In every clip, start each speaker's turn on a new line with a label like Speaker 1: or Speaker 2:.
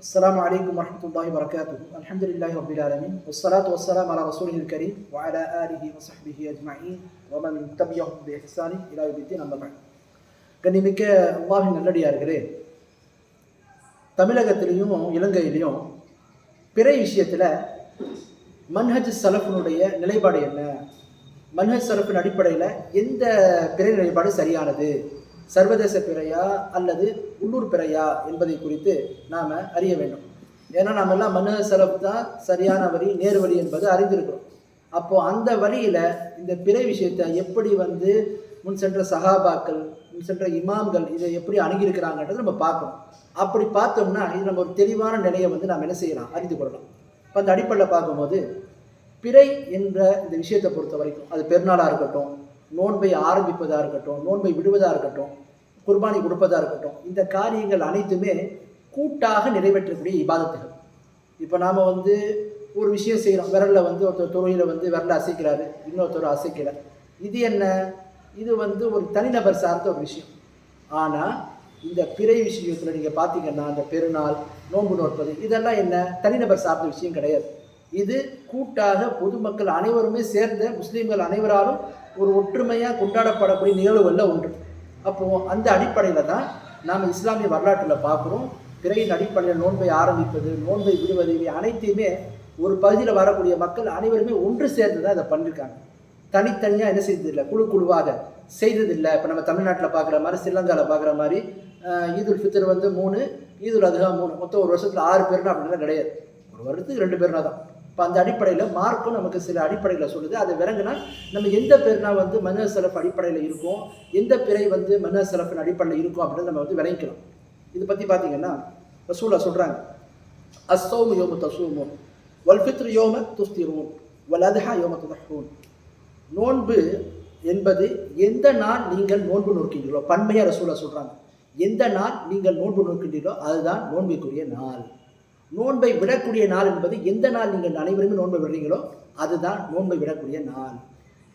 Speaker 1: السلام عليكم ورحمة الله وبركاته. الحمد لله رب العالمين والصلاة والسلام على رسوله الكريم وعلى آله وصحبه أجمعين ومن تبعهم بإحسان إلى يوم الدين. أما بعد, கண்ணிமிக்க அல்லாஹ்வின் நல்லடியார்களே, தமிழகத்திலையும் இலங்கையிலையும் பிறை விஷயத்தில் மன்ஹஜ் சலஃபினுடைய நிலைப்பாடு என்ன, மன்ஹஜ் சலஃபின் அடிப்படையில் எந்த பிறை நிலைப்பாடு சரியானது, சர்வதேச பிறையா அல்லது உள்ளூர் பிறையா என்பதை குறித்து நாம் அறிய வேண்டும். ஏன்னா நாம் எல்லாம் மன்ஹஜ் சலஃப் தான் சரியான வழி, நேர் வழி என்பது அறிந்திருக்கிறோம். அப்போது அந்த வழியில் இந்த பிறை விஷயத்தை எப்படி முன் சென்ற சஹாபாக்கள், முன் சென்ற இமாம்கள் இதை எப்படி அணுகியிருக்கிறாங்கன்றதை நம்ம பார்க்கணும். அப்படி பார்த்தோம்னா இது நம்ம ஒரு தெளிவான நிலையை நாம் என்ன செய்யலாம், அறிந்து கொள்ளலாம். இப்போ அந்த அடிப்படையில் பார்க்கும்போது பிறை என்ற இந்த விஷயத்தை பொறுத்த வரைக்கும் அது பெருநாளாக இருக்கட்டும், நோன்பை ஆரம்பிப்பதாக இருக்கட்டும், நோன்பை விடுவதாக இருக்கட்டும், குர்பானி கொடுப்பதாக இருக்கட்டும், இந்த காரியங்கள் அனைத்துமே கூட்டாக நிறைவேற்றக்கூடிய இபாதத்துகள். இப்போ நாம் ஒரு விஷயம் செய்கிறோம், விரலில் ஒருத்தர் தொழுகையில் விரலை அசைக்கிறாரு, இன்னொருத்தர் அசைக்கலை. இது என்ன, இது ஒரு தனிநபர் சார்ந்த ஒரு விஷயம். ஆனால் இந்த பிறை விஷயத்தில் நீங்கள் பார்த்தீங்கன்னா அந்த பெருநாள், நோன்பு நோற்பது, இதெல்லாம் என்ன தனிநபர் சார்ந்த விஷயம் கிடையாது. இது கூட்டாக பொதுமக்கள் அனைவருமே சேர்ந்த முஸ்லீம்கள் அனைவராலும் ஒரு ஒற்றுமையாக கொண்டாடப்படக்கூடிய நிகழ்வுகளில் ஒன்று. அப்போது அந்த அடிப்படையில் தான் நாம் இஸ்லாமிய வரலாற்றில் பார்க்குறோம். பிறையின் அடிப்படையில் நோன்பை ஆரம்பிப்பது, நோன்பை விடுவது, இவை அனைத்தையுமே ஒரு பகுதியில் வரக்கூடிய மக்கள் அனைவருமே ஒன்று சேர்ந்து தான் அதை பண்ணியிருக்காங்க. தனித்தனியாக என்ன செய்ததில்லை, குழு குழுவாக செய்ததில்லை. இப்போ நம்ம தமிழ்நாட்டில் பார்க்குற மாதிரி, ஸ்ரீலங்காவில் பார்க்குற மாதிரி ஈதுல் ஃபித்ர் 3, ஈதுல் அதுஹா 3, மொத்தம் ஒரு வருஷத்தில் 6 பேர்னா அப்படின்லாம் கிடையாது. ஒரு வருடத்துக்கு 2 பேர்னா தான். இப்போ அந்த அடிப்படையில் மார்க்கும் நமக்கு சில அடிப்படையில் சொல்லுது. அதை விளங்குனா நம்ம எந்த பேர்னா மன்ஹஜ் சலஃப் அடிப்படையில் இருக்கும், எந்த பிறை மன்ஹஜ் சலஃபின் அடிப்படையில் இருக்கும் அப்படின்னு நம்ம விளங்கிக்கலாம். இதை பற்றி பார்த்தீங்கன்னா ரசூலுல்லாஹ் சொல்கிறாங்க, அஸ்ஸௌமு யௌம தஸூமூன் வல் ஃபித்ரு யௌம துஃப்திரூன் வல் அதுஹா யௌம துதஹூன். நோன்பு என்பது எந்த நாள் நீங்கள் நோன்பு நோக்கின்றீர்களோ, பன்மையாக ரசூலுல்லாஹ் சொல்கிறாங்க, எந்த நாள் நீங்கள் நோன்பு நோக்கின்றீர்களோ அதுதான் நோன்பிற்குரிய நாள். நோன்பை விடக்கூடிய நாள் என்பது எந்த நாள் நீங்கள் அனைவருமே நோன்பை விடுறீங்களோ அதுதான் நோன்பை விடக்கூடிய நாள்.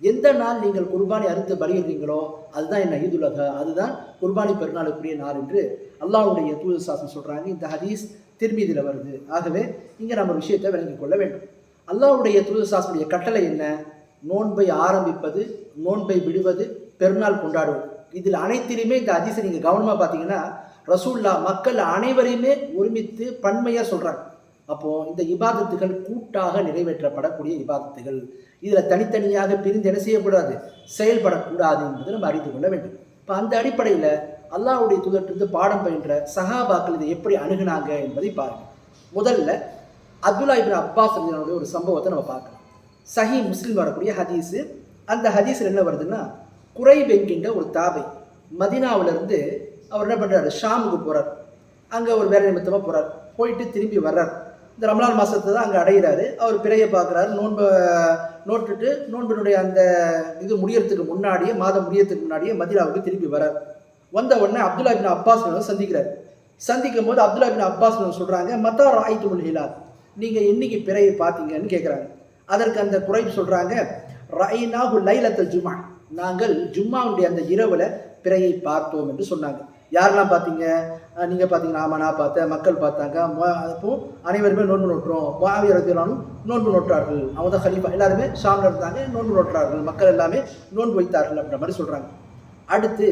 Speaker 1: எந்த நாள் நீங்கள் குர்பானி அறுத்து பலியிடுறீங்களோ அதுதான் என்ன ஈதுல் அத்ஹா, அதுதான் குர்பானி பெருநாளுக்குரிய நாள் என்று அல்லாஹ்வுடைய தூதர் சாசனம் சொல்கிறாங்க. இந்த ஹதீஸ் திர்மிதியில் வருது. ஆகவே இங்கே நம்ம ஒரு விஷயத்தை விளங்கிக் கொள்ள வேண்டும். அல்லாஹ்வுடைய தூதர் சாசனுடைய கட்டளை என்ன, நோன்பை ஆரம்பிப்பது, நோன்பை விடுவது, பெருநாள் கொண்டாடுவது. இதில் அனைத்திலுமே இந்த ஹதீஸை நீங்கள் கவனமாக பார்த்தீங்கன்னா ரசூலுல்லாஹ் மக்கள் அனைவரையுமே ஒருமித்து பன்மையாக சொல்கிறாங்க. அப்போது இந்த இபாதத்துகள் கூட்டாக நிறைவேற்றப்படக்கூடிய இபாதத்துகள், இதில் தனித்தனியாக பிரிந்து என்ன செய்யக்கூடாது, செயல்படக்கூடாது என்பதை நம்ம அறிந்து கொள்ள வேண்டும். இப்போ அந்த அடிப்படையில் அல்லாஹ்வுடைய தூதர்கிட்ட பாடம் பயின்ற சஹாபாக்கள் இதை எப்படி அணுகுனாங்க என்பதை பாருங்கள். முதல்ல அப்துல்லா இப்னு அப்பாஸ் ரலியல்லாஹு ஒரு சம்பவத்தை நம்ம பார்க்கலாம். சஹீ முஸ்லிம் வரக்கூடிய ஹதீஸு. அந்த ஹதீஸில் என்ன வருதுன்னா, குரைப் என்கின்ற ஒரு தாபை மதீனாவிலிருந்து அவர் என்ன பண்ணுறாரு, ஷாமுக்கு போகிறார். அங்கே ஒரு வேலை நிமித்தமாக போகிறார். போயிட்டு திரும்பி வர்றார். இந்த ரமலான் மாதத்தை தான் அங்கே அடைகிறாரு. அவர் பிறையை பார்க்குறாரு, நோன்பை நோட்டுட்டு நோன்பினுடைய அந்த இது முடியறதுக்கு முன்னாடியே, மாதம் முடியறதுக்கு முன்னாடியே மதீனாவுக்கு திரும்பி வர்றார். வந்த உடனே அப்துல்லா இப்னு அப்பாஸ் சந்திக்கிறார். சந்திக்கும் போது அப்துல்லா இப்னு அப்பாஸ் சொல்கிறாங்க, மத்தா ராய்துல் ஹிலால், நீங்கள் என்னைக்கு பிறையை பார்த்தீங்கன்னு கேட்குறாங்க. அதற்கு அந்த குரைப் சொல்கிறாங்க, ரஐனாஹு லைலத்துல் ஜும்ஆ, நாங்கள் ஜும்மாவுடைய அந்த இரவில் பிறையை பார்த்தோம் என்று சொன்னாங்க. யாரெல்லாம் பார்த்தீங்க, நீங்கள் பார்த்தீங்கன்னா, ஆமாம் நான் பார்த்தேன், மக்கள் பார்த்தாங்க. அப்போ அனைவருமே நோன்பு நோட்டுறோம். முஆவியா ரலியல்லாஹு நோன்பு நோட்டார்கள், அவங்க தான் கலீஃபா, எல்லாருமே ஷாமில் இருந்தாங்க, நோன்பு நோட்டுறார்கள், மக்கள் எல்லாமே நோன்பு வைத்தார்கள் அப்படின்ற மாதிரி சொல்கிறாங்க. அடுத்து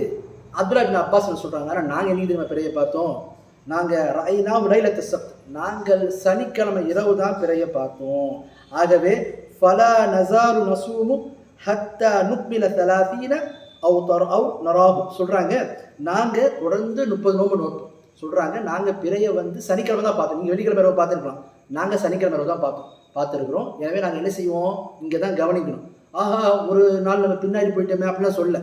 Speaker 1: அப்துல்லா இப்னு அப்பாஸ் சொல்கிறாங்க, ஆனால் நாங்கள் என்னைக்கு நம்ம பிறையை பார்த்தோம், நாங்கள் ரஐனாஹு லைலத்து சப்த், நாங்கள் சனிக்கிழமை இரவு தான் பிறையை பார்த்தோம். ஆகவே ஃபலா நஸாரு நஸூமு ஹத்தா நுக்மில 30 அவு நராஹு சொல்கிறாங்க, நாங்கள் தொடர்ந்து 30 நோன்பு நோட்டோம். சொல்கிறாங்க, நாங்கள் பிறையை சனிக்கிழமை தான் பார்த்தோம். நீங்கள் வெள்ளிக்கிழமை இரவு பார்த்துருக்கலாம், நாங்கள் சனிக்கிழமை இரவு தான் பார்த்துருக்குறோம். எனவே நாங்கள் என்ன செய்வோம், இங்கே தான் கவனிக்கணும். ஆஹா, ஒரு நாள் நம்ம பின்னாடி போயிட்டோமே அப்படிலாம் சொல்ல.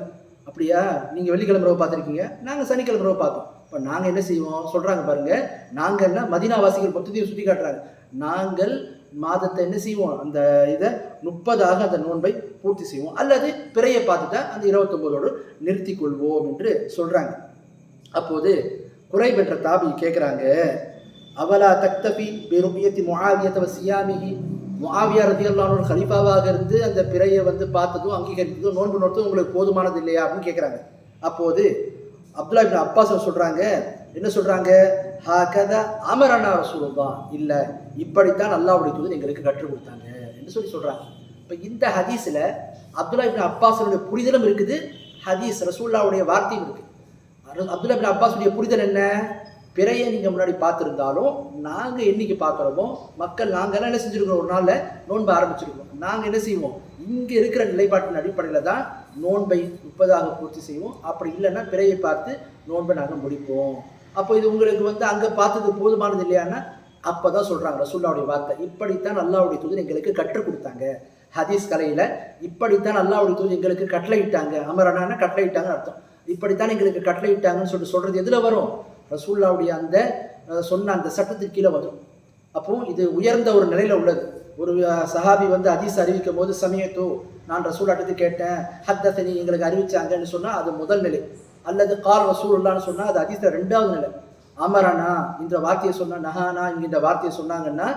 Speaker 1: அப்படியா, நீங்கள் வெள்ளிக்கிழமை இரவு பார்த்துருக்கீங்க, நாங்கள் சனிக்கிழமை இரவு பார்த்தோம். இப்போ நாங்கள் என்ன செய்வோம் சொல்கிறாங்க பாருங்கள், நாங்கள் என்ன மதீனாவாசிகள் மொத்தத்தையும் சுட்டி காட்டுறாங்க, நாங்கள் மாதத்தை என்ன செய்வோம், அந்த இதை 30ஆக அந்த நோன்பை பூர்த்தி செய்வோம், அல்லது பிறையை பார்த்துட்டா அந்த 29ஓடு நிறுத்தி கொள்வோம் என்று சொல்கிறாங்க. அப்போது குரைப் என்ற தாபி கேட்குறாங்க, அவலா தக்தபி பிருபியத்தி முஆவியத வ சியாமிஹி, முஆவியா ரலியல்லாஹு அன்ஹு கலீஃபாவாக இருந்து அந்த பிறையை பார்த்ததும் அங்கீகரித்ததும் நோன்பு நோட்டதும் உங்களுக்கு போதுமானது இல்லையா அப்படின்னு கேட்குறாங்க. அப்போது அப்துல்லா இப்னு அப்பாஸ் சொல்கிறாங்க, என்ன சொல்றாங்க? ஹாகதா அமரனா ரசூலுல்லாஹ், இல்ல இப்படித்தான் அல்லாஹ்வுடைய தூதர் எங்களுக்கு கற்றுக் கொடுத்தாங்க என்று சொல்றாங்க. இப்ப இந்த ஹதீஸ்ல அப்துல்லா இப்னு அப்பாஸுடைய புரிதலும் இருக்குது, ஹதீஸ் ரசூலுல்லாஹ்வுடைய வார்த்தையும் இருக்கு. அப்துல்லா இப்னு அப்பாஸுடைய புரிதல் என்ன? பிறையை நீங்க முன்னாடி பார்த்துருந்தாலும் நாங்க என்னைக்கு பார்க்குறோமோ மக்கள் நாங்கெல்லாம் என்ன செஞ்சிருக்கோம், ஒரு நாள்ல நோன்பு ஆரம்பிச்சிருக்கோம். நாங்க என்ன செய்வோம், இங்க இருக்கிற நிலைப்பாட்டின் அடிப்படையில தான் நோன்பை 30 பூர்த்தி செய்வோம். அப்படி இல்லைன்னா பிறையை பார்த்து நோன்பை நாங்கள் முடிப்போம். அப்போ இது உங்களுக்கு வந்து அங்க பார்த்தது போதுமானது இல்லையான்னா அப்பதான் சொல்றாங்க ரசூலுல்லாஹ்வுடைய வார்த்தை, இப்படித்தான் அல்லாஹ்வுடைய தூதர் எங்களுக்கு கற்றுக் கொடுத்தாங்க. ஹதீஸ் கலையில இப்படித்தான் அல்லாஹ்வுடைய தூதர் எங்களுக்கு கட்டளையிட்டாங்க. அமரனான கட்டளையிட்டாங்கன்னு அர்த்தம். இப்படித்தான் எங்களுக்கு கட்டளையிட்டாங்கன்னு சொல்றது எதுல வரும்? ரசூலுல்லாஹ்வுடைய அந்த சொன்ன அந்த சட்டத்துக்கு கீழே வரும். அப்போ இது உயர்ந்த ஒரு நிலையில உள்ளது. ஒரு சஹாபி வந்து ஹதீஸ் அறிவிக்கும் போது சமயத்தோ நான் ரசூலுல்லாஹ்ட்ட கேட்டேன், ஹத்தஸனி எங்களுக்கு அறிவிச்சாங்கன்னு சொன்னா அது முதல் நிலை. அல்லது கால் ரசூலுல்லாஹ்னு சொன்னா அது ஹதீஸ்ல 2வது நிலை. அமரனா இந்த வார்த்தையை சொன்னா, நஹானா இந்த வார்த்தையை சொன்னாங்கன்னா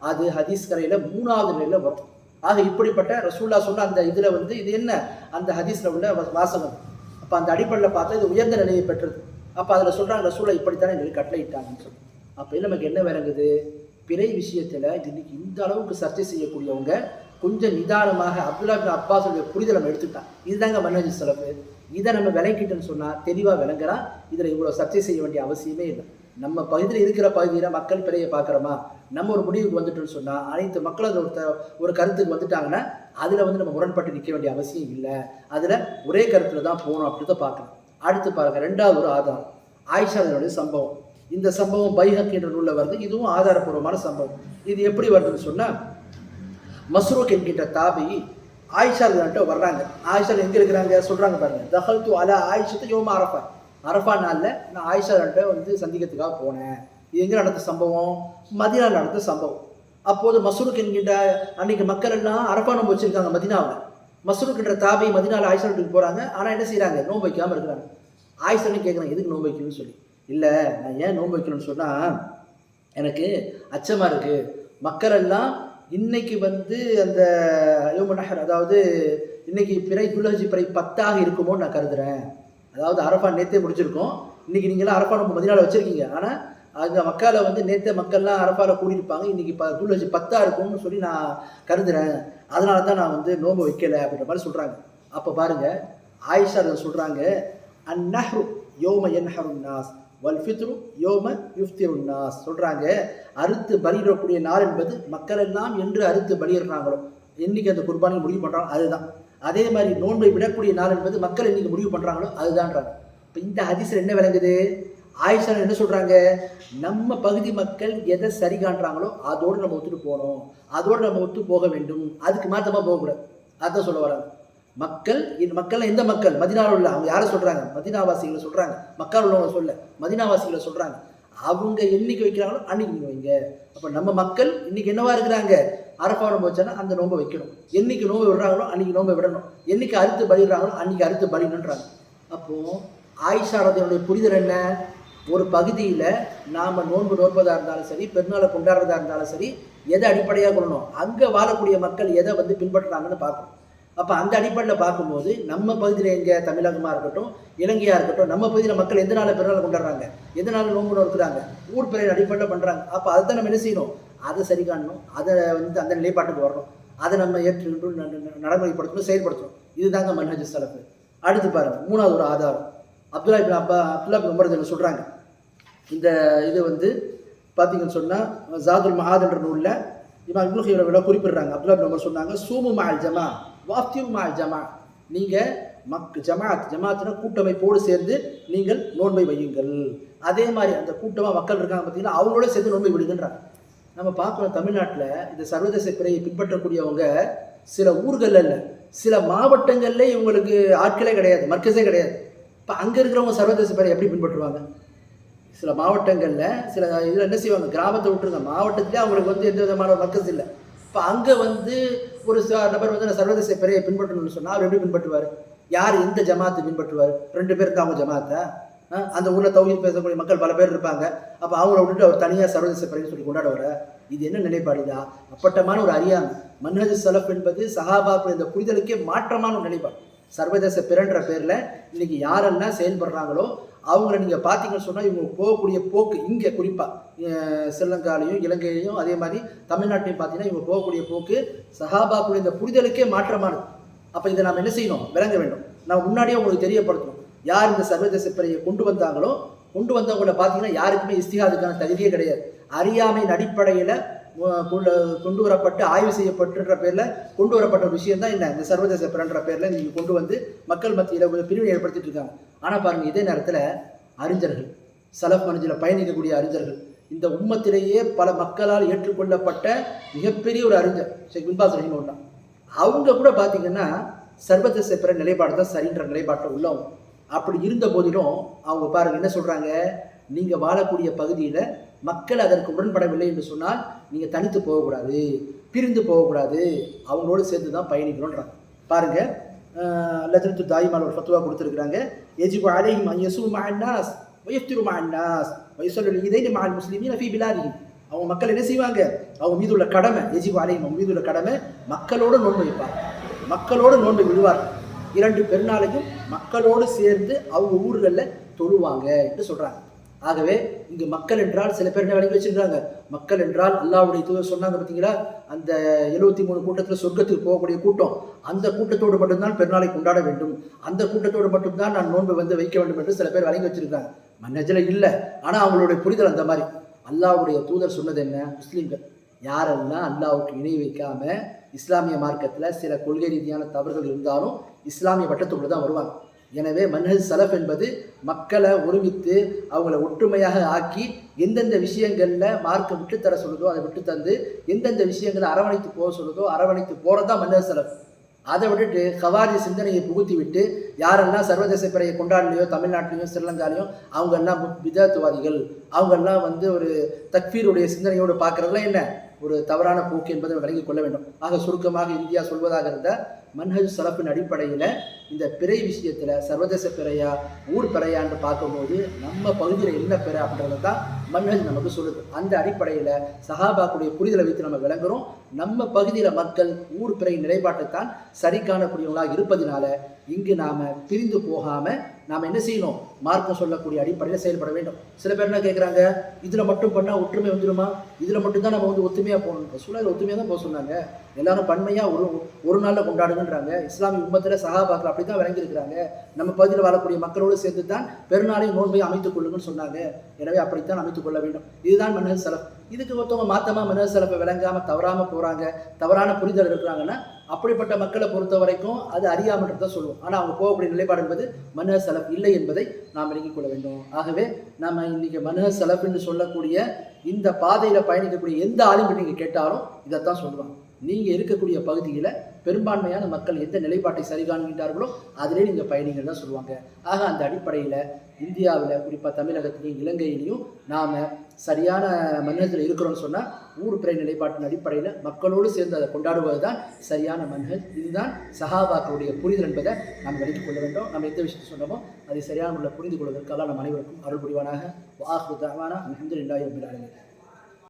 Speaker 1: அது ஹதீஸ் கலையில 3வது நிலையில வரும். ஆக இப்படிப்பட்ட ரசூலுல்லாஹ் சொன்ன அந்த இதுல வந்து இது என்ன, அந்த ஹதீஸ்ல உள்ள வாசகம். அப்ப அந்த அடிப்படையில் பார்த்தா இது உயர்ந்த நிலையை பெற்றது. அப்ப அதுல சொல்றாங்க ரசூலுல்லாஹ் இப்படித்தானே எங்களுக்கு கட்டளையிட்டாங்கன்னு சொல்லி. அப்ப நமக்கு என்ன விளங்குது? பிறை விஷயத்துல இன்னைக்கு இந்த அளவுக்கு சர்ச்சை செய்யக்கூடியவங்க கொஞ்சம் நிதானமாக அப்துல்லா இப்னு அப்பாஸுடைய புரிதல் நம்ம எடுத்துட்டான். இதுதாங்க மன்ஹஜ் ஸலஃப். இதை நம்ம விளங்கிட்டோன்னு சொன்னா தெளிவா விளங்கலாம். இதுல இவ்வளவு சர்ச்சை செய்ய வேண்டிய அவசியமே இல்லை. நம்ம பகுதியில் இருக்கிற பகுதியில மக்கள் பிறையை பார்க்குறோமா, நம்ம ஒரு முடிவுக்கு வந்துட்டோம்னு சொன்னா அனைத்து மக்களும் ஒரு கருத்துக்கு வந்துட்டாங்கன்னா அதுல வந்து நம்ம முரண்பட்டு நிற்க வேண்டிய அவசியம் இல்லை. அதுல ஒரே கருத்துல தான் போகணும் அப்படின்றத பார்க்கலாம். அடுத்து பாருங்க, 2வது ஒரு ஆதாரம் ஆயிஷாவுடைய சம்பவம். இந்த சம்பவம் பைஹக்கி என்ற நூல்ல வருது. இதுவும் ஆதாரபூர்வமான சம்பவம். இது எப்படி வருதுன்னு சொன்னா, மஸ்ரூக் என்கின்ற தாபி ஆயிஷாக்கிட்ட வர்றாங்க. ஆயிஷா எங்க இருக்கிறாங்க சொல்றாங்க பாருங்க, தஹல்து அலா ஆயிஷத்து யௌம அரஃபா, அரஃபா நாள்ல நான் ஆயிஷாக்கிட்ட வந்து சந்திக்கிறதுக்காக போனேன். இது எங்க நடந்த சம்பவம்? மதீனா நடந்த சம்பவம். அப்போது மஸ்ரூக் என்கின்ற அன்னைக்கு மக்கள் எல்லாம் அரஃபா நோன்பு வச்சிருக்காங்க மதீனாவில். மஸ்ரூக் என்ற தாபி மதீனாவில் ஆயிஷா வீட்டுக்கு போறாங்க. ஆனா என்ன செய்யறாங்க, நோன்பு வைக்காம இருக்கிறாங்க. ஆயிஷான்னு கேட்குறாங்க, எதுக்கு நோன்பு வைக்கணும்னு சொல்லி. இல்லை, நான் ஏன் நோன்பு வைக்கணும்னு சொன்னால் எனக்கு அச்சமாக இருக்குது. மக்கள் எல்லாம் இன்னைக்கு வந்து அந்த யோமநஹர், அதாவது இன்னைக்கு பிறை துல்ஹஜ் பிறை 10ஆக இருக்குமோன்னு நான் கருதுறேன். அதாவது அரஃபா நேற்றே முடிச்சிருக்கோம். இன்னைக்கு நீங்களாம் அரஃபா நம்ம மதீனாவில் வச்சுருக்கீங்க. ஆனால் அந்த மக்களை வந்து நேற்று மக்கள்லாம் அரஃபாவில் கூட்டியிருப்பாங்க. இன்னைக்கு துல்ஹஜ் 10ஆக இருக்கும்னு சொல்லி நான் கருதுறேன். அதனால தான் நான் வந்து நோன்பு வைக்கலை அப்படின்ற மாதிரி சொல்கிறாங்க. அப்போ பாருங்கள், ஆயிஷா சொல்கிறாங்க, அந்நஹ்ரு யோம யன்ஹருன் நாஸ் வல் ஃபித்ரு யோம யுஃப்திருன் நாஸ். சொல்கிறாங்க, அறுத்து பலியிடக்கூடிய நாள் என்பது மக்கள் எல்லாம் என்று அறுத்து பலியிடுறாங்களோ என்னைக்கு அந்த குர்பானி முடிவு பண்ணுறாங்களோ அதுதான். அதே மாதிரி நோன்பை விடக்கூடிய நாள் என்பது மக்கள் என்னைக்கு முடிவு பண்ணுறாங்களோ அதுதான்றாங்க. இப்போ இந்த ஹதீஸில் என்ன விளங்குது? ஆயிஷா என்ன சொல்கிறாங்க, நம்ம பகுதி மக்கள் எதை சரி காண்றாங்களோ அதோடு நம்ம ஒத்துட்டு போகணும், அதோடு நம்ம ஒத்து போக வேண்டும், அதுக்கு மாற்றமாக போகக்கூடாது. அதுதான் சொல்ல வராங்க. மக்கள் எந்த மக்கள்? மதீனாவில் உள்ள அவங்க யாரை சொல்றாங்க? மதீனாவாசிகளை சொல்றாங்க. மக்கள் உள்ளவங்க சொல்ல மதீனாவாசிகளை சொல்றாங்க. அவங்க என்னைக்கு வைக்கிறாங்களோ அன்னைக்கு நீங்க வைங்க. அப்ப நம்ம மக்கள் இன்னைக்கு என்னவா இருக்கிறாங்க, அரஃபா நோன்பு வச்சானா அந்த நோன்பை வைக்கணும். என்னைக்கு நோன்பை விடுறாங்களோ அன்னைக்கு நோன்பை விடணும். என்னைக்கு அறுத்து பலிடுறாங்களோ அன்னைக்கு அறுத்து பலிடுன்றாங்க. அப்போ ஆயிஷா ரலியல்லாஹு புரிதல் என்ன? ஒரு பகுதியில நாம நோன்பு நோற்பதா இருந்தாலும் சரி, பெருநாளை கொண்டாடுறதா இருந்தாலும் சரி, எதை அடிப்படையாக கொள்ளணும், அங்க வாழக்கூடிய மக்கள் எதை வந்து பின்பற்றுறாங்கன்னு பார்க்கணும். அப்போ அந்த அடிப்படையில் பார்க்கும்போது நம்ம பகுதியில் எங்கே தமிழகமாக இருக்கட்டும், இலங்கையாக இருக்கட்டும், நம்ம பகுதியில் மக்கள் எந்த நாளில் பிறநாள் கொண்டாடுறாங்க, எந்த நாள் நோன்பு நோக்கிறாங்க, ஊர் பிறையின் அடிப்படையில் பண்ணுறாங்க. அப்போ அதை தான் நம்ம என்ன செய்யணும், அதை சரி காணணும், அதை வந்து அந்த நிலைப்பாட்டுக்கு வரணும், அதை நம்ம ஏற்றுக்கிட்டு நடைமுறைப்படுத்தணும், செயல்படுத்தணும். இதுதாங்க மன்ஹஜ் ஸலஃப். அடுத்து பாருங்கள், 3வது ஒரு ஆதாரம் அப்துல்லா இப்னு உமர் சொல்கிறாங்க. இந்த இது வந்து பார்த்தீங்கன்னு சொன்னால் ஜாதுல் மஆத் என்ற நூலில் இமாம் இப்னு கய்யிம் குறிப்பிடுறாங்க. அப்துல்லா இப்னு உமர் சொன்னாங்க, சூமு மஅல் ஜமா வாஃப்திரு மஅல் ஜமா, நீங்கள் ஜமாத்னா கூட்டமைப்போடு சேர்ந்து நீங்கள் நோன்பை வையுங்கள். அதே மாதிரி அந்த கூட்டமாக மக்கள் இருக்காங்க பார்த்தீங்கன்னா அவங்களோட சேர்ந்து நோன்பை விடுங்கன்றாங்க. நம்ம பார்க்கணும், தமிழ்நாட்டில் இந்த சர்வதேச பிறையை பின்பற்றக்கூடியவங்க சில ஊர்களில் இல்லை, சில மாவட்டங்கள்ல இவங்களுக்கு ஆட்களே கிடையாது, மர்க்கஸே கிடையாது. இப்போ அங்கே இருக்கிறவங்க சர்வதேச பிறையை எப்படி பின்பற்றுவாங்க? சில மாவட்டங்களில் சில இதில் என்ன செய்வாங்க, கிராமத்தை விட்டுருங்க, மாவட்டத்திலே அவங்களுக்கு வந்து எந்த விதமான மர்க்கஸ் இல்லை. இப்போ அங்கே வந்து ஒரு நபர் வந்து சர்வதேச பிறையை பின்பற்றணும்னு சொன்னால் அவர் எப்படி பின்பற்றுவார்? யார் எந்த ஜமாத்தை பின்பற்றுவார்? 2 பேருக்கு அவங்க ஜமாத்தை, அந்த ஊரில் தௌஹீத் பேசக்கூடிய மக்கள் பல பேர் இருப்பாங்க. அப்போ அவங்கள விட்டுட்டு அவர் தனியாக சர்வதேச பிறைன்னு சொல்லி கொண்டாடுவார். இது என்ன நிலைப்பாடுதா? அப்பட்டமான ஒரு அறியாமை. மன்ஹஜ் ஸலஃப் என்பது சஹாபாக்கள் இந்த புரிதலுக்கே மாற்றமான ஒரு நிலைப்பாடு. சர்வதேச பிறன்ற பேரில் இன்னைக்கு யாரெல்லாம் செயல்படுறாங்களோ அவங்கள நீங்கள் பார்த்தீங்கன்னு சொன்னால் இவங்க போகக்கூடிய போக்கு இங்கே குறிப்பாக ஸ்ரீலங்காலையும் இலங்கையிலையும் அதே மாதிரி தமிழ்நாட்டையும் பார்த்தீங்கன்னா இவங்க போகக்கூடிய போக்கு சஹாபாக்குடைய இந்த புரிதலுக்கே மாற்றமானது. அப்போ இதை நாம் என்ன செய்யணும், விளங்க வேண்டும். நம்ம முன்னாடியே உங்களுக்கு தெரியப்படுத்தணும், யார் இந்த சர்வதேச பிறையை கொண்டு வந்தாங்களோ, கொண்டு வந்தவங்கள பார்த்தீங்கன்னா யாருக்குமே இஸ்திஹாதுக்கான தகுதியே கிடையாது. அறியாமையின் அடிப்படையில் கொண்டு வரப்பட்டு ஆய்வு செய்யப்பட்டுன்ற பேரில் கொண்டு வரப்பட்ட ஒரு விஷயம் தான் என்ன, இந்த சர்வதேச பிறன்ற பேரில் நீங்கள் கொண்டு வந்து மக்கள் மத்தியில் கொஞ்சம் பிரிவினை ஏற்படுத்திட்டு இருக்காங்க. ஆனால் பாருங்கள், இதே நேரத்தில் அறிஞர்கள், சலஃப் மனஜில் பயணிக்கக்கூடிய அறிஞர்கள், இந்த உம்மத்திலேயே பல மக்களால் ஏற்றுக்கொள்ளப்பட்ட மிகப்பெரிய ஒரு அறிஞர் ஷேக் பின் பாஸ் ரஹிமஹுல்லா, அவங்க கூட பார்த்தீங்கன்னா சர்வதேச பிற நிலைப்பாடு தான் சரின்ற நிலைப்பாட்டில் உள்ளவங்க. அப்படி இருந்த போதிலும் அவங்க பாருங்கள் என்ன சொல்கிறாங்க, நீங்கள் வாழக்கூடிய பகுதியில் மக்கள் அதற்கு உடன்படவில்லை என்று சொன்னால் நீங்கள் தனித்து போகக்கூடாது, பிரிந்து போகக்கூடாது, அவங்களோடு சேர்ந்து தான் பயணிக்கணுன்றாங்க. பாருங்கள், லஜ்னத்து தாயிமால் ஒரு ஃபத்வா கொடுத்துருக்குறாங்க. யஜிபு அலைஹிம் அன் யஸூமு மஅன் நாஸ் வ யஃப்திரு மஅன் நாஸ் வ யுஸல்லி ஈதைனி மஅல் முஸ்லிமீன ஃபீ பிலாதிஹிம். அவங்க மக்கள் என்ன செய்வாங்க, அவங்க மீது உள்ள கடமை, யஜிபு அலைஹிம், அவங்க மீது உள்ள கடமை, மக்களோடு நோன்பு வைப்பார், மக்களோடு நோன்பு விடுவார், 2 பெருநாளையும் மக்களோடு சேர்ந்து அவங்க ஊர்களில் தொழுவாங்க என்று சொல்கிறாங்க. ஆகவே இங்கு மக்கள் என்றால் சில பேர் என்ன விளங்கி வச்சிருக்காங்க, மக்கள் என்றால் அல்லாஹ்வுடைய தூதர் சொன்னாங்க பார்த்தீங்களா, அந்த 73 கூட்டத்தில் சொர்க்கத்துக்கு போகக்கூடிய கூட்டம், அந்த கூட்டத்தோடு மட்டும்தான் பெருநாளை கொண்டாட வேண்டும், அந்த கூட்டத்தோடு மட்டும்தான் நான் நோன்பு வைக்க வேண்டும் என்று சில பேர் விளங்கி வச்சிருக்காங்க. மன்னஜில் இல்லை, ஆனால் அவங்களுடைய புரிதல் அந்த மாதிரி. அல்லாஹ்வுடைய தூதர் சொன்னது என்ன, முஸ்லீம்கள் யாரெல்லாம் அல்லாஹ்வுக்கு இணை வைக்காம இஸ்லாமிய மார்க்கத்தில் சில கொள்கை ரீதியான தவறுகள் இருந்தாலும் இஸ்லாமிய வட்டத்துக்குள்ள தான் வருவாங்க. எனவே மன்ஹஜ் சலஃப் என்பது மக்களை ஒருமித்து அவங்கள ஒற்றுமையாக ஆக்கி எந்தெந்த விஷயங்களில் மார்க்கம் விட்டுத்தர சொல்லுதோ அதை விட்டு தந்து எந்தெந்த விஷயங்களை அரவணைத்து போக சொல்லுதோ அரவணைத்து போகிறது தான் மன்ஹஜ் சலஃப். அதை விட்டுட்டு கவாரி சிந்தனையை புகுத்தி விட்டு யாரெல்லாம் சர்வதேச பிறையை கொண்டாடலையோ தமிழ்நாட்டிலையும் ஸ்ரீலங்காலையும் அவங்கெல்லாம் பிதாத்துவாதிகள், அவங்கெல்லாம் ஒரு தக்ஃபீருடைய சிந்தனையோடு பார்க்குறதுலாம் என்ன ஒரு தவறான போக்கு என்பதை விளங்கிக் கொள்ள வேண்டும். ஆக சுருக்கமாக இந்தியா சொல்வதாக இருந்த மன்ஹஜ் சலஃபின் அடிப்படையில் இந்த பிறை விஷயத்தில் சர்வதேச பிறையா ஊர் பிறையான்னு பார்க்கும்போது நம்ம பகுதியில் என்ன பிறை அப்படின்றத தான் மன்ஹஜ் நமக்கு சொல்லுது. அந்த அடிப்படையில் சஹாபாக்குடைய புரிதலை வைத்து நம்ம விளங்குறோம். நம்ம பகுதியில் மக்கள் ஊர் பிறை நிலைப்பாட்டை தான் சரி காணக்கூடியவங்களாக இருப்பதினால இங்கு நாம் பிரிந்து போகாமல் நாம் என்ன செய்யணும், மார்க்கம் சொல்லக்கூடிய அடிப்படையில் செயல்பட வேண்டும். சில பேர் என்ன கேட்குறாங்க, இதில் மட்டும் பண்ணால் ஒற்றுமை வந்துடுமா, இதில் மட்டும்தான் நம்ம ஒத்துமையாக போகணும். சூழல் ஒத்துமையாக தான் போக சொன்னாங்க, எல்லாரும் பன்மையாக ஒரு நாளில் கொண்டாடுங்கன்றாங்க. இஸ்லாமிய உம்மத்தில் சஹாபாக்கள் அப்படி தான் விளங்கியிருக்கிறாங்க. நம்ம பகுதியில் வாழக்கூடிய மக்களோடு சேர்ந்து தான் பெருநாளையும் நோன்பை அமைத்துக் கொள்ளுங்கன்னு சொன்னாங்க. எனவே அப்படித்தான் அமைத்துக் கொள்ள வேண்டும். இதுதான் மன்ஹஜ் சலஃப். இதுக்கு ஒருத்தவங்க மாத்தமாக மன்ஹஜ் சலஃபை விளங்காமல் தவறாமல் போகிறாங்க, தவறான புரிதல் இருக்கிறாங்கன்னா அப்படிப்பட்ட மக்களை பொறுத்த வரைக்கும் அது அறியாமன்றதை சொல்லுவோம். ஆனால் அவங்க போகக்கூடிய நிலைப்பாடு என்பது மன்ஹஜ் சலஃப் இல்லை என்பதை நாம் விளங்கிக் கொள்ள வேண்டும். ஆகவே நம்ம இன்னைக்கு மன்ஹஜ் சலஃப் என்று சொல்லக்கூடிய இந்த பாதையில் பயணிக்கக்கூடிய எந்த ஆளும் நீங்கள் கேட்டாலும் இதைத்தான் சொல்லுவாங்க. நீங்கள் இருக்கக்கூடிய பகுதியில் பெரும்பான்மையான மக்கள் எந்த நிலைப்பாட்டை சரி காண்கின்றார்களோ அதிலே நீங்கள் பயணிகள் தான் சொல்லுவாங்க. ஆக அந்த அடிப்படையில் இந்தியாவில் குறிப்பாக தமிழகத்திலையும் இலங்கையிலையும் நாம் சரியான மன்ஹஜில் இருக்கிறோன்னு சொன்னால் ஊர் பிறை நிலைப்பாட்டின் அடிப்படையில் மக்களோடு சேர்ந்து அதை கொண்டாடுவது தான் சரியான மன்ஹஜ். இதுதான் சஹாபாக்களுடைய புரிதல் என்பதை நாம் விளக்கிக் கொள்ள வேண்டும். நம்ம எந்த விஷயத்தை சொன்னோமோ அதை சரியான முறையில் புரிந்து கொள்வதற்காக நம் அனைவருக்கும் அருள் புரிவானாக. வாஹிரு தஅவானா அல்ஹம்துலில்லாஹி ரப்பில் ஆலமீன்.